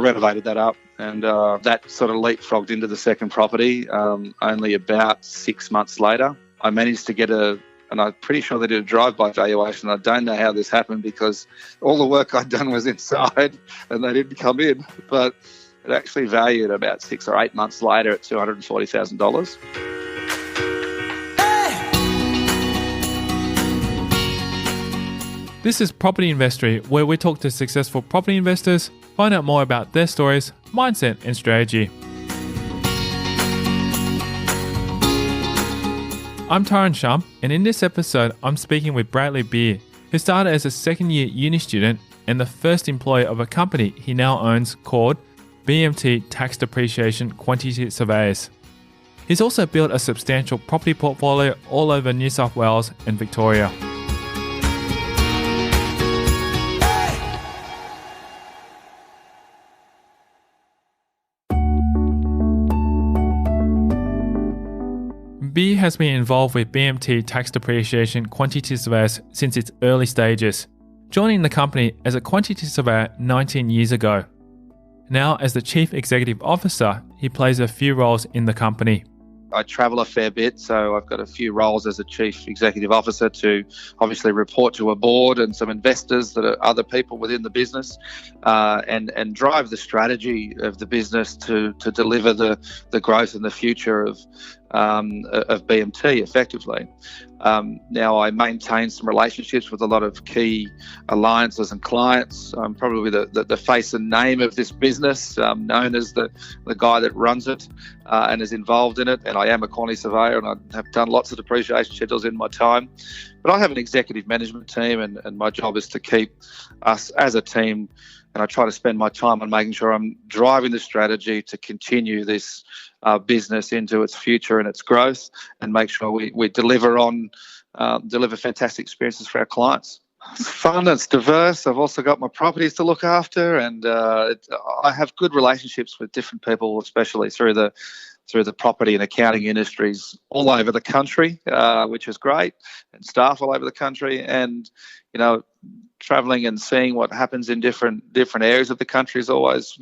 renovated that up, and that sort of leapfrogged into the second property only about 6 months later. I managed to get and I'm pretty sure they did a drive-by valuation. I don't know how this happened because all the work I'd done was inside and they didn't come in, but it actually valued about 6 or 8 months later at $240,000. This is Property Investory, where we talk to successful property investors, find out more about their stories, mindset and strategy. I'm Taran Shum, and in this episode, I'm speaking with Bradley Beer, who started as a second-year uni student and the first employee of a company he now owns called BMT Tax Depreciation Quantity Surveyors. He's also built a substantial property portfolio all over New South Wales and Victoria. Beer has been involved with BMT Tax Depreciation Quantity Surveyors since its early stages, joining the company as a quantity surveyor 19 years ago. Now, as the Chief Executive Officer, he plays a few roles in the company. I travel a fair bit, so I've got a few roles as a Chief Executive Officer to obviously report to a board and some investors that are other people within the business, and drive the strategy of the business to deliver the growth and the future of BMT effectively. Now I maintain some relationships with a lot of key alliances and clients. I'm probably the face and name of this business, known as the guy that runs it and is involved in it. And I am a quantity surveyor and I have done lots of depreciation schedules in my time. But I have an executive management team and my job is to keep us as a team, and I try to spend my time on making sure I'm driving the strategy to continue this business into its future and its growth, and make sure we deliver fantastic experiences for our clients. It's fun, it's diverse. I've also got my properties to look after, and I have good relationships with different people, especially through the property and accounting industries all over the country, which is great, and staff all over the country. And, traveling and seeing what happens in different areas of the country is always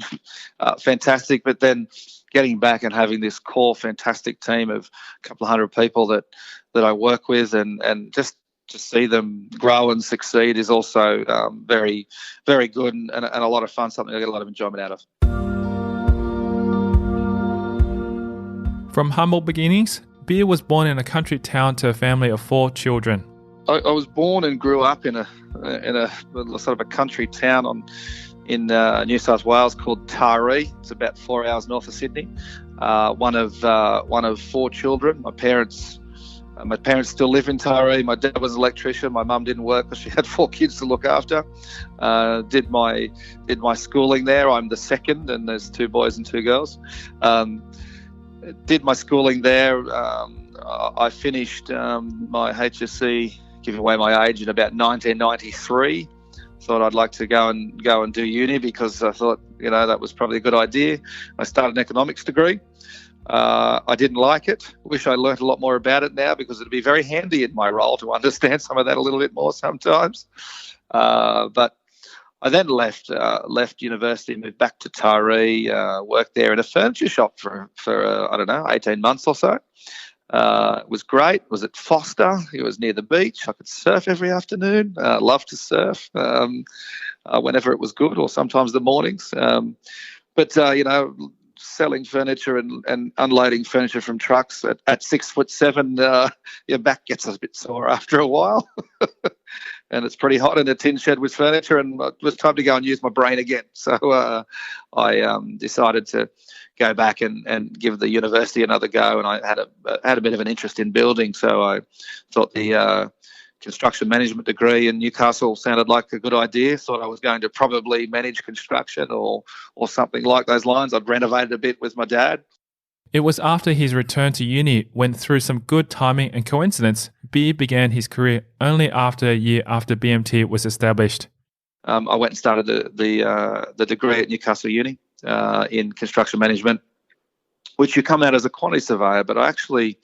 fantastic. But then getting back and having this core fantastic team of a couple of hundred people that I work with, and just to see them grow and succeed is also very, very good and a lot of fun, something I get a lot of enjoyment out of. From humble beginnings, Beer was born in a country town to a family of 4 children. I was born and grew up in a sort of a country town in New South Wales called Taree. It's about 4 hours north of Sydney. One of 4 children. My parents still live in Taree. My dad was an electrician. My mum didn't work because she had 4 kids to look after. Did my schooling there. I'm the second, and there's 2 boys and 2 girls. Did my schooling there. I finished my HSC, giving away my age, in about 1993. Thought I'd like to go and do uni because I thought, that was probably a good idea. I started an economics degree. I didn't like it. Wish I learnt a lot more about it now, because it'd be very handy in my role to understand some of that a little bit more sometimes. But I then left university, moved back to Taree, worked there in a furniture shop for 18 months or so. It was great. It was at Foster. It was near the beach. I could surf every afternoon. Loved to surf whenever it was good, or sometimes the mornings. But selling furniture and unloading furniture from trucks at 6'7", your back gets a bit sore after a while. And it's pretty hot in a tin shed with furniture, and it was time to go and use my brain again. So I decided to go back and give the university another go, and I had a bit of an interest in building, so I thought the construction management degree in Newcastle sounded like a good idea. Thought I was going to probably manage construction or something like those lines. I'd renovated a bit with my dad. It was after his return to uni, when through some good timing and coincidence, Beer began his career only after a year after BMT was established. I went and started the degree at Newcastle Uni in construction management, which you come out as a quantity surveyor, but I actually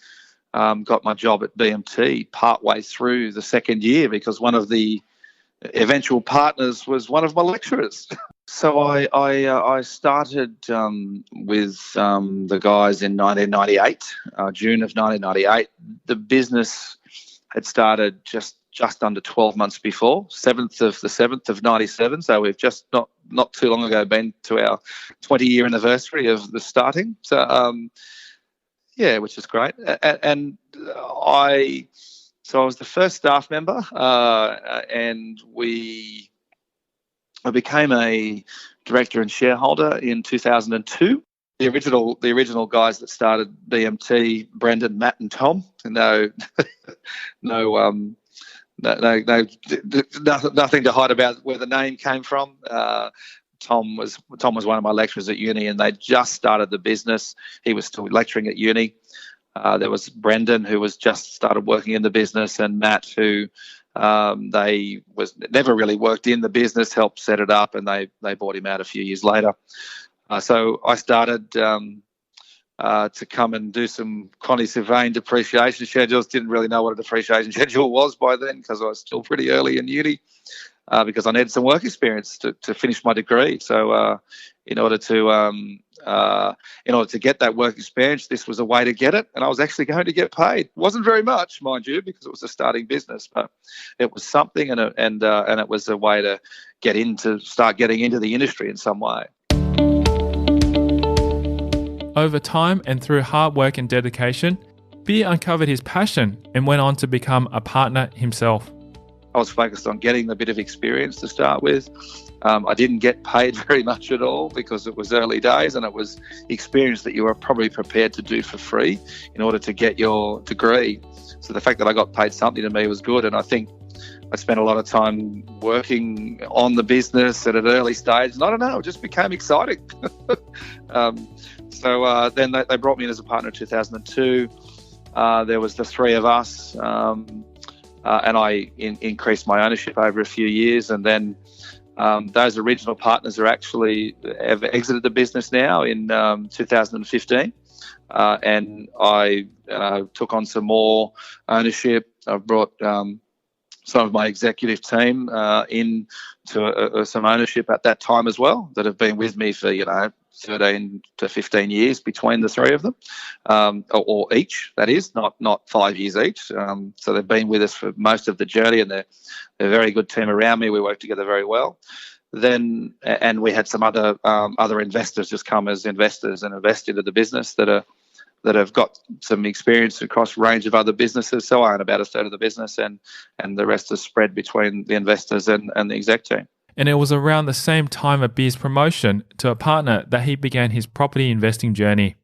got my job at BMT partway through the second year, because one of the eventual partners was one of my lecturers. So I started with the guys in 1998, June of 1998. The business had started just under 12 months before, 7th of the 7th of 97. So we've just not too long ago been to our 20-year anniversary of the starting. So yeah, which is great. And I was the first staff member, and I became a director and shareholder in 2002. The original guys that started BMT, Brendan, Matt, and Tom. Nothing to hide about where the name came from. Tom was one of my lecturers at uni, and they just started the business. He was still lecturing at uni. There was Brendan, who was just started working in the business, and Matt, who they was never really worked in the business, helped set it up, and they bought him out a few years later. So I started to come and do some quantity surveying depreciation schedules. Didn't really know what a depreciation schedule was by then because I was still pretty early in uni, because I needed some work experience to finish my degree. So in order to get that work experience, this was a way to get it, and I was actually going to get paid. It wasn't very much, mind you, because it was a starting business, but it was something, and it was a way to start getting into the industry in some way. Over time and through hard work and dedication, Beer uncovered his passion and went on to become a partner himself. I was focused on getting a bit of experience to start with. I didn't get paid very much at all because it was early days, and it was experience that you were probably prepared to do for free in order to get your degree. So the fact that I got paid something to me was good, and I think I spent a lot of time working on the business at an early stage, and I don't know, it just became exciting. So then they brought me in as a partner in 2002. There was the three of us, and I increased my ownership over a few years, and then those original partners have exited the business now in 2015, and I took on some more ownership. I've brought some of my executive team in to some ownership at that time as well, that have been with me for 13 to 15 years between the three of them, or each, that is, not 5 years each. So they've been with us for most of the journey, and they're a very good team around me. We work together very well. Then, and we had some other investors just come as investors and invest into the business that have got some experience across a range of other businesses. So I own about a third of the business, and the rest is spread between the investors and the exec team. And it was around the same time of Beer's promotion to a partner that he began his property investing journey.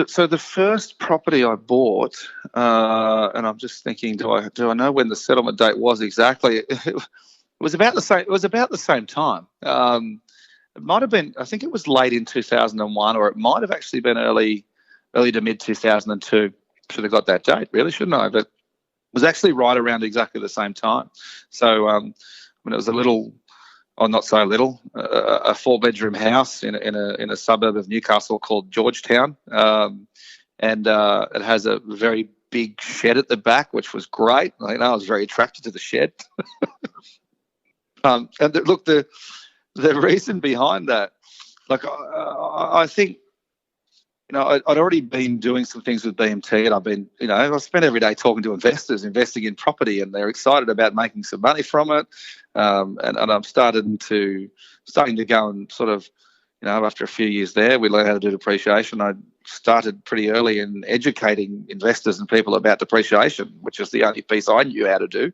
So the first property I bought, and I'm just thinking, do I know when the settlement date was exactly? It was about the same. It was about the same time. It might have been. I think it was late in 2001, or it might have actually been early to mid 2002. Should have got that date, really, shouldn't I? But it was actually right around exactly the same time. So it was a little. Oh, not so little, a 4-bedroom house in a suburb of Newcastle called Georgetown, and it has a very big shed at the back, which was great. I was very attracted to the shed. And look, the reason behind that, I think, I'd already been doing some things with BMT, and I've been, I spent every day talking to investors, investing in property, and they're excited about making some money from it. And I'm starting to go and sort of, after a few years there, we learned how to do depreciation. I started pretty early in educating investors and people about depreciation, which is the only piece I knew how to do.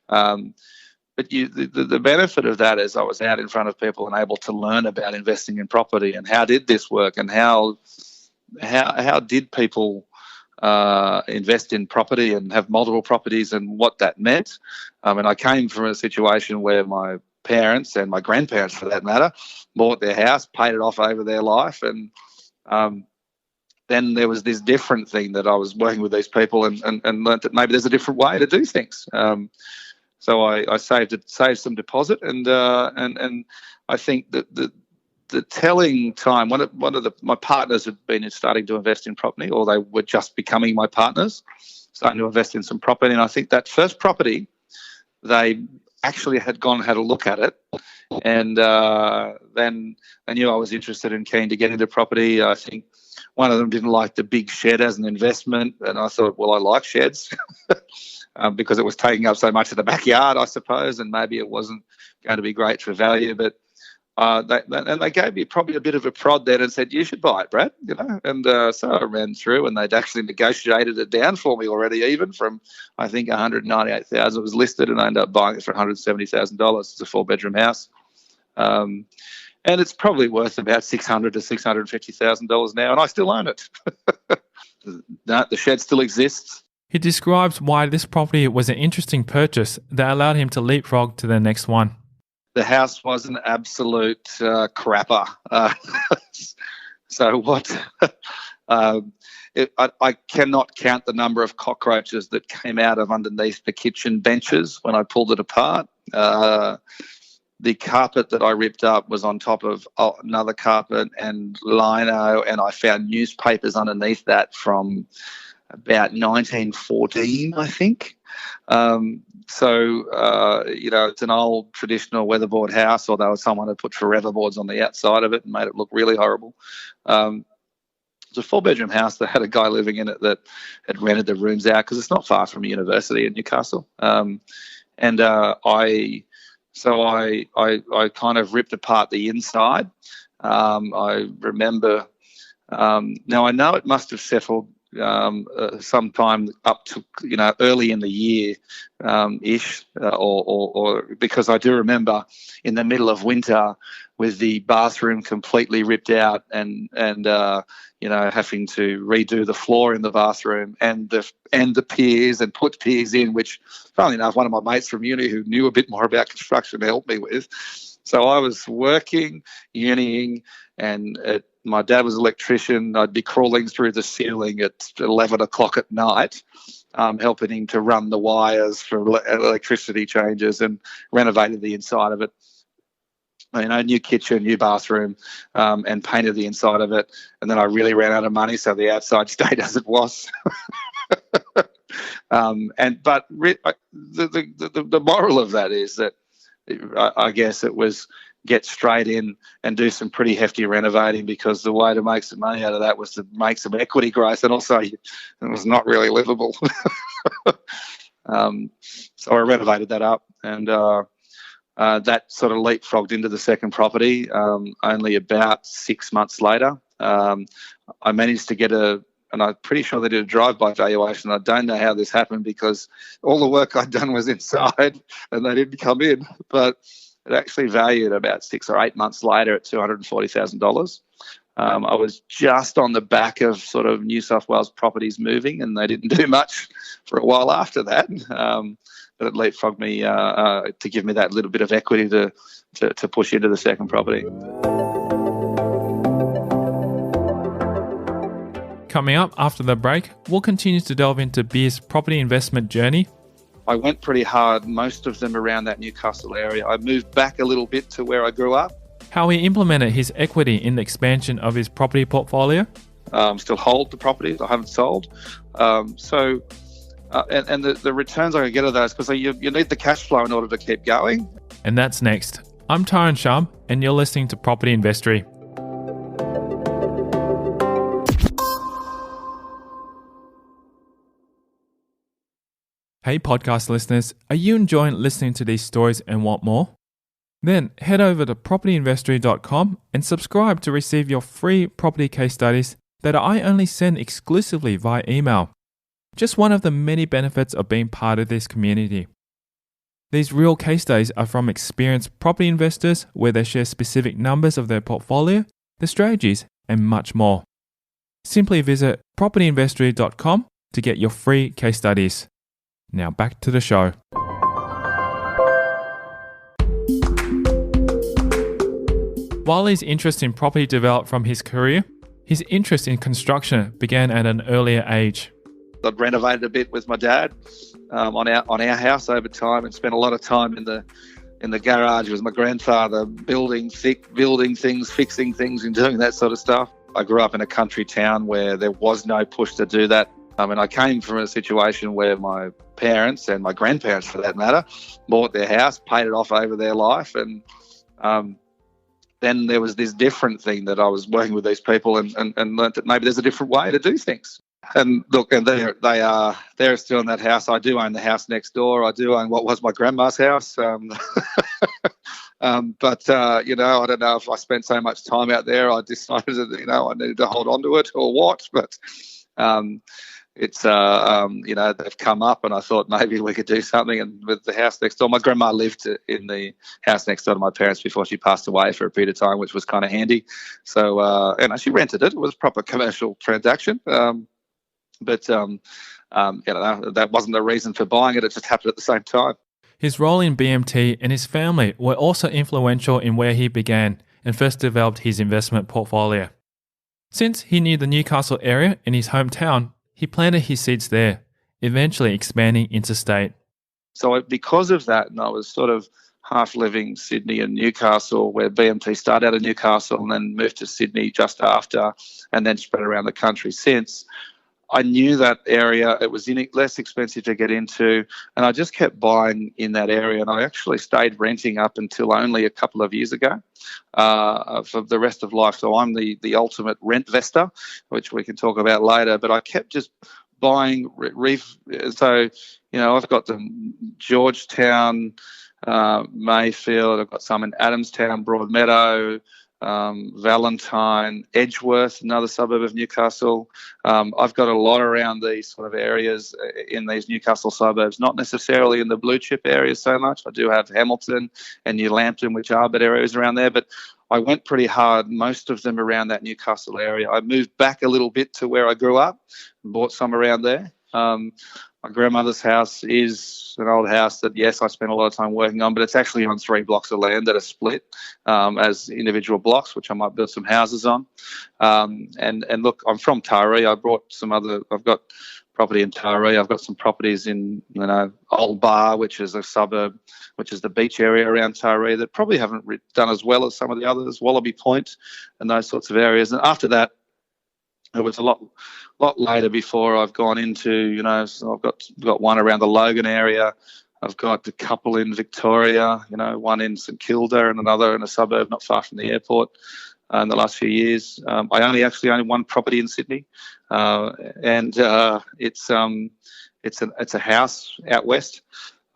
But the benefit of that is I was out in front of people and able to learn about investing in property and how did this work, and how did people invest in property and have multiple properties, and what that meant. And I came from a situation where my parents, and my grandparents for that matter, bought their house, paid it off over their life, and then there was this different thing that I was working with these people and learnt that maybe there's a different way to do things. So I saved some deposit, and I think that the telling time, one of my partners had been starting to invest in property, or they were just becoming my partners, starting to invest in some property. And I think that first property, they actually had gone and had a look at it. And then they knew I was interested and keen to get into property. I think one of them didn't like the big shed as an investment. And I thought, well, I like sheds because it was taking up so much of the backyard, I suppose, and maybe it wasn't going to be great for value. But they gave me probably a bit of a prod then and said, you should buy it, Brad, And so I ran through, and they'd actually negotiated it down for me already, even from, I think, $198,000 was listed, and I ended up buying it for $170,000. It's a 4-bedroom house. And it's probably worth about $600,000 to $650,000 now, and I still own it. No, the shed still exists. He describes why this property was an interesting purchase that allowed him to leapfrog to the next one. The house was an absolute crapper. So what? I cannot count the number of cockroaches that came out of underneath the kitchen benches when I pulled it apart. The carpet that I ripped up was on top of another carpet and lino, and I found newspapers underneath that from about 1914, I think. It's an old traditional weatherboard house, although someone had put forever boards on the outside of it and made it look really horrible. It's a 4-bedroom house that had a guy living in it that had rented the rooms out because it's not far from a university in Newcastle. I kind of ripped apart the inside. I remember, now I know it must have settled sometime up to early in the year ish, or because I do remember in the middle of winter with the bathroom completely ripped out and having to redo the floor in the bathroom and the piers and put piers in, which funnily enough one of my mates from uni who knew a bit more about construction helped me with. So I was working, uniing, and my dad was an electrician. I'd be crawling through the ceiling at 11 o'clock at night, helping him to run the wires for electricity changes, and renovated the inside of it. New kitchen, new bathroom, and painted the inside of it. And then I really ran out of money, so the outside stayed as it was. The moral of that is that I guess it was get straight in and do some pretty hefty renovating, because the way to make some money out of that was to make some equity growth, and also it was not really livable. So I renovated that up, and that sort of leapfrogged into the second property. Only about 6 months later, I managed to get and I'm pretty sure they did a drive-by valuation. I don't know how this happened because all the work I'd done was inside and they didn't come in, but it actually valued about 6 or 8 months later at $240,000. I was just on the back of sort of New South Wales properties moving, and they didn't do much for a while after that. But it leapfrogged me to give me that little bit of equity to push into the second property. Coming up after the break, we'll continue to delve into Beer's property investment journey. I went pretty hard, most of them around that Newcastle area. I moved back a little bit to where I grew up. How he implemented his equity in the expansion of his property portfolio. Still hold the properties. I haven't sold. And the returns I can get of those, because you need the cash flow in order to keep going. And that's next. I'm Tyron Shum, and you're listening to Property Investory. Hey podcast listeners, are you enjoying listening to these stories and want more? Then head over to propertyinvestory.com and subscribe to receive your free property case studies that I only send exclusively via email. Just one of the many benefits of being part of this community. These real case studies are from experienced property investors where they share specific numbers of their portfolio, the strategies, and much more. Simply visit propertyinvestory.com to get your free case studies. Now back to the show. While his interest in property developed from his career, his interest in construction began at an earlier age. I'd renovated a bit with my dad on our house over time, and spent a lot of time in the garage with my grandfather building things, fixing things, and doing that sort of stuff. I grew up in a country town where there was no push to do that I came from a situation where my parents and my grandparents, for that matter, bought their house, paid it off over their life, and then there was this different thing that I was working with these people and learnt that maybe there's a different way to do things. And look, and they're still in that house. I do own the house next door. I do own what was my grandma's house. But I don't know if I spent so much time out there, I decided that, I needed to hold on to it or what. But it's they've come up, and I thought maybe we could do something. And with the house next door, my grandma lived in the house next door to my parents before she passed away for a period of time, which was kind of handy. So and she rented it. It was a proper commercial transaction. But that wasn't the reason for buying it. It just happened at the same time. His role in BMT and his family were also influential in where he began and first developed his investment portfolio. Since he knew the Newcastle area in his hometown, he planted his seeds there, eventually expanding interstate. So because of that, and I was sort of half living Sydney and Newcastle, where BMT started out in Newcastle and then moved to Sydney just after, and then spread around the country since. I knew that area, it was less expensive to get into, and I just kept buying in that area, and I actually stayed renting up until only a couple of years ago for the rest of life. So I'm the ultimate rent vestor, which we can talk about later, but I kept just buying. So, I've got the Georgetown, Mayfield, I've got some in Adamstown, Broadmeadow, Valentine, Edgeworth, another suburb of Newcastle. I've got a lot around these sort of areas in these Newcastle suburbs, not necessarily in the blue chip areas so much. I do have Hamilton and New Lambton, which are better areas around there, but I went pretty hard, most of them around that Newcastle area. I moved back a little bit to where I grew up and bought some around there. My grandmother's house is an old house that, yes, I spent a lot of time working on, but it's actually on 3 blocks of land that are split as individual blocks, which I might build some houses on. And look, I'm from Taree. I've got property in Taree. I've got some properties in, Old Bar, which is a suburb, which is the beach area around Taree that probably haven't done as well as some of the others, Wallaby Point and those sorts of areas. And after that, it was a lot later before I've gone into, so I've got one around the Logan area. I've got a couple in Victoria, one in St Kilda and another in a suburb not far from the airport in the last few years. I actually own one property in Sydney, and it's a house out west.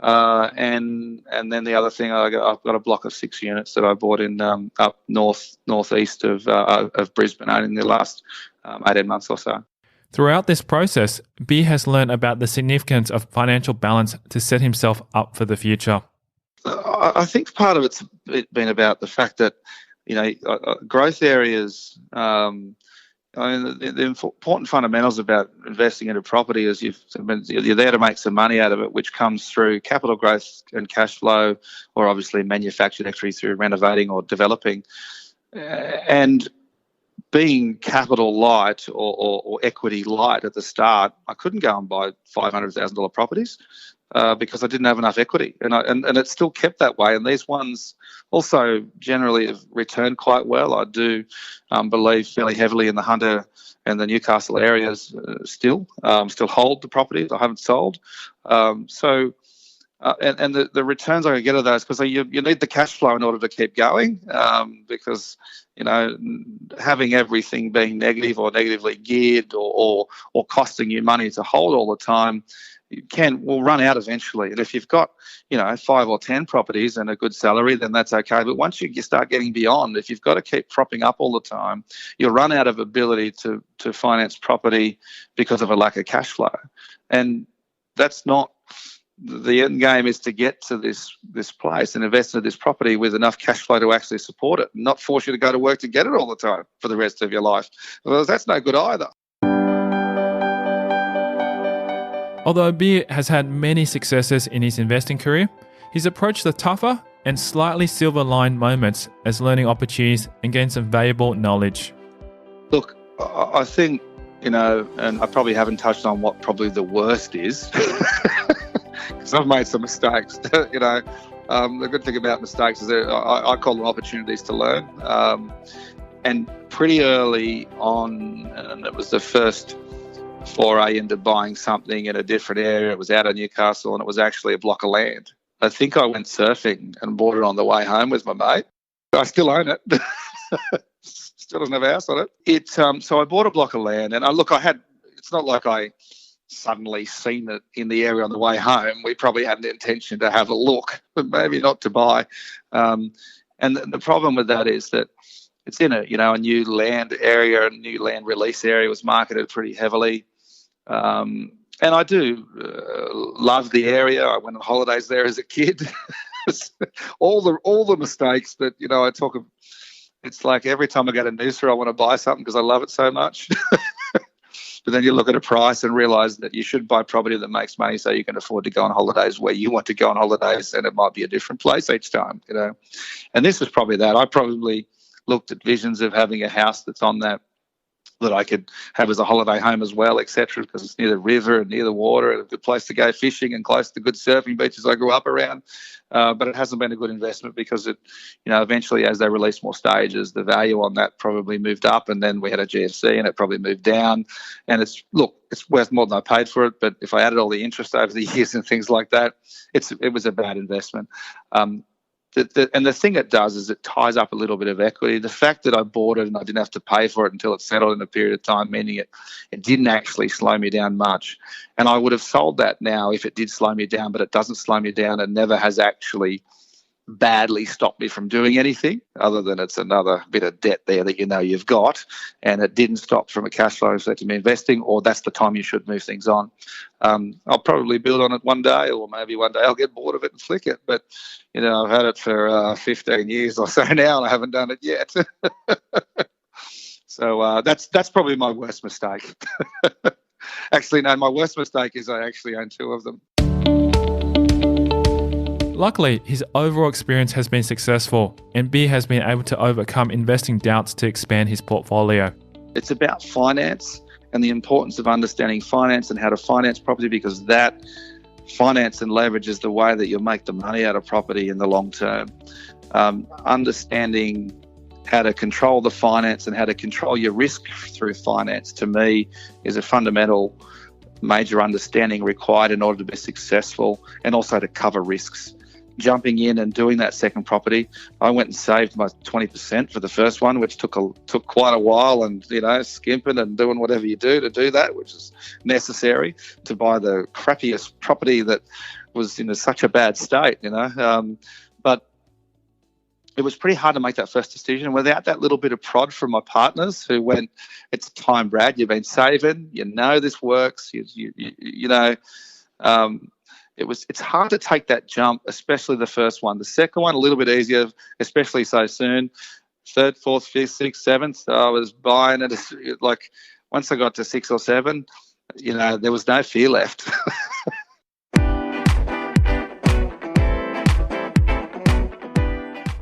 And then the other thing, I've got a block of 6 units that I bought in up northeast of Brisbane in the last 18 months or so. Throughout this process, B has learned about the significance of financial balance to set himself up for the future. I think part of it's been about the fact that, growth areas, the important fundamentals about investing into property is you're there to make some money out of it, which comes through capital growth and cash flow, or obviously manufactured actually through renovating or developing. And being capital light or equity light at the start, I couldn't go and buy $500,000 properties because I didn't have enough equity, and it still kept that way. And these ones also generally have returned quite well. I do believe fairly heavily in the Hunter and the Newcastle areas still hold the properties. I haven't sold. And the returns I can get of those, because you need the cash flow in order to keep going, because having everything being negative or negatively geared or costing you money to hold all the time will run out eventually. And if you've got 5 or 10 properties and a good salary, then that's okay. But once you start getting beyond, if you've got to keep propping up all the time, you'll run out of ability to finance property because of a lack of cash flow. And that's not the end game. Is to get to this place and invest in this property with enough cash flow to actually support it, and not force you to go to work to get it all the time for the rest of your life. Well, that's no good either. Although B has had many successes in his investing career, he's approached the tougher and slightly silver-lined moments as learning opportunities and gained some valuable knowledge. Look, I think, and I probably haven't touched on what probably the worst is, because I've made some mistakes. The good thing about mistakes is that I call them opportunities to learn. And pretty early on, and it was the first foray into buying something in a different area. It was out of Newcastle and it was actually a block of land. I think I went surfing and bought it on the way home with my mate. I still own it. Still doesn't have a house on it. So I bought a block of land, and it's not like I suddenly seen it in the area on the way home. We probably had an intention to have a look, but maybe not to buy. And the problem with that is that it's in a new land area, a new land release area was marketed pretty heavily. And I do love the area. I went on holidays there as a kid. all the mistakes that I talk of. It's like every time I go to Noosa, I want to buy something because I love it so much. But then you look at a price and realise that you should buy property that makes money so you can afford to go on holidays where you want to go on holidays, and it might be a different place each time. And this was probably that. I probably looked at visions of having a house that's on that I could have as a holiday home as well, etc., because it's near the river and near the water and a good place to go fishing and close to good surfing beaches I grew up around. But it hasn't been a good investment because it, eventually as they released more stages, the value on that probably moved up, and then we had a GFC and it probably moved down. And it's worth more than I paid for it, but if I added all the interest over the years and things like that, it was a bad investment. And the thing it does is it ties up a little bit of equity. The fact that I bought it and I didn't have to pay for it until it settled in a period of time, meaning it didn't actually slow me down much. And I would have sold that now if it did slow me down, but it doesn't slow me down and never has actually badly stopped me from doing anything other than it's another bit of debt there that you've got, and it didn't stop from a cash flow perspective of investing, or that's the time you should move things on. I'll probably build on it one day, or maybe one day I'll get bored of it and flick it, but I've had it for 15 years or so now and I haven't done it yet. So that's probably my worst mistake. Actually, no, my worst mistake is I actually own two of them. Luckily, his overall experience has been successful, and B has been able to overcome investing doubts to expand his portfolio. It's about finance and the importance of understanding finance and how to finance property, because that finance and leverage is the way that you'll make the money out of property in the long term. Understanding how to control the finance and how to control your risk through finance, to me, is a fundamental major understanding required in order to be successful, and also to cover risks. Jumping in and doing that second property, I went and saved my 20% for the first one, which took quite a while, and skimping and doing whatever you do to do that, which is necessary to buy the crappiest property that was in such a bad state. But it was pretty hard to make that first decision without that little bit of prod from my partners who went, "It's time, Brad. You've been saving. This works. It's hard to take that jump, especially the first one. The second one, a little bit easier, especially so soon. Third, fourth, fifth, sixth, seventh, I was buying it. Like once I got to 6 or 7, there was no fear left.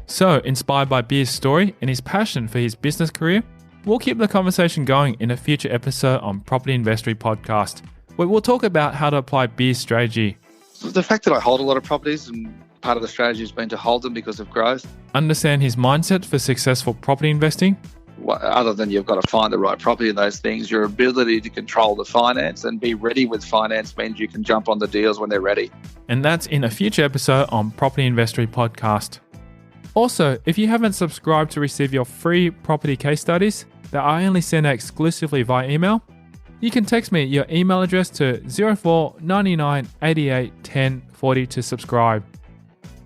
So, inspired by Beer's story and his passion for his business career, we'll keep the conversation going in a future episode on Property Investory Podcast, where we'll talk about how to apply Beer's strategy. The fact that I hold a lot of properties, and part of the strategy has been to hold them because of growth. Understand his mindset for successful property investing. Other than you've got to find the right property in those things, your ability to control the finance and be ready with finance means you can jump on the deals when they're ready. And that's in a future episode on Property Investory Podcast. Also, if you haven't subscribed to receive your free property case studies that I only send out exclusively via email, you can text me your email address to 04 99 88 10 40 to subscribe.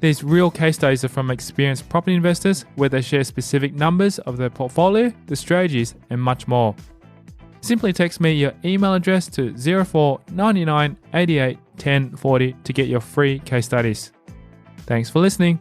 These real case studies are from experienced property investors where they share specific numbers of their portfolio, the strategies, and much more. Simply text me your email address to 04 99 88 10 40 to get your free case studies. Thanks for listening.